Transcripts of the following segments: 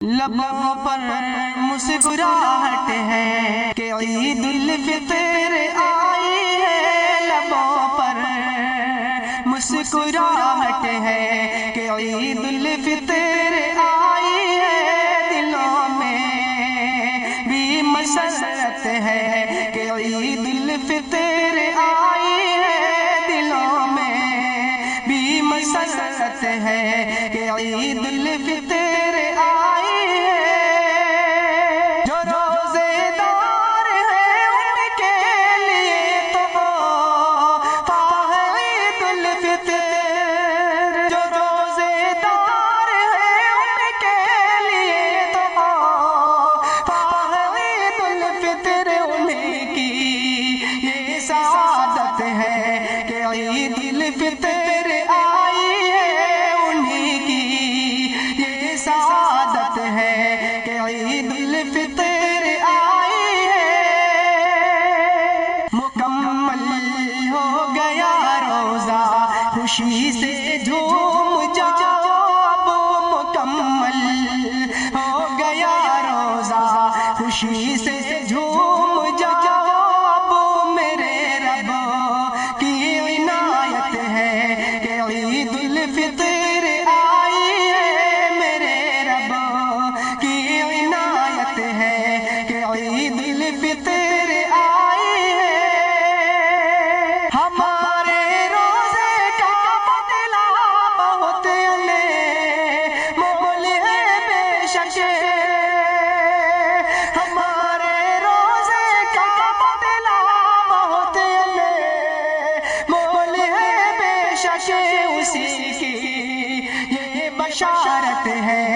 لبوں پر مسکراہٹ ہے کہ عید الفطر آئی ہے، لبوں پر مسکراہٹ ہے کہ عید الفطر آئی ہے، دلوں میں بھی مسرت ہے کہ عید الفطر آئی ہے، دلوں میں بھی مسرت ہے کہ عید الفطر آئی ہے۔ جو روزے دار ہیں ان کے لیے تو عید الفطر، جو روزے دار ہیں ان کے لیے تو عید الفطر، انہیں کی یہ سعادت ہے کہ عید الفطر آئی ہے، انہیں کی یہ سعادت ہے کہ عید الفطر آئی ہے۔ مکمل ہو گیا روزہ خوشی سے جھوم جاؤ، اب مکمل ہو گیا روزہ خوشی سے جھوم جاؤ، اب میرے رب کی عنایت ہے کہ عید الفطر آئی ہے، میرے رب کی عنایت ہے کہ عید الفطر آئی ہے۔ ہمارے روزے کا بدلہ بہت انمول ہے بے شک، ہمارے روزے کا بدلہ بہت انمول ہے بے شک، اسی کی یہ بشارت ہے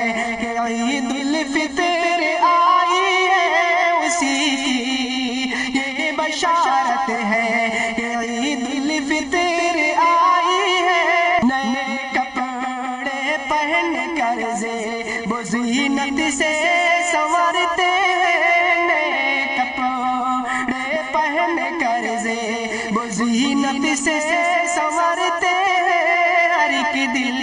کہ عید الفطر آئی ہے، اسی کی یہ بشارت ہے کہ عید الفطر آئی ہے۔ نئے کپڑے پہن کر زیب و زینت سے سنورتے ہیں، نئے کپڑے پہن کر زیب و زینت سے سنورتے ہیں، ہر ایک دل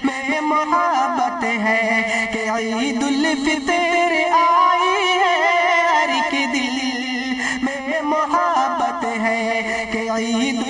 میں محبت ہے کہ عید الفطر آئی ہے، ہر ایک دل میں محبت ہے کہ عید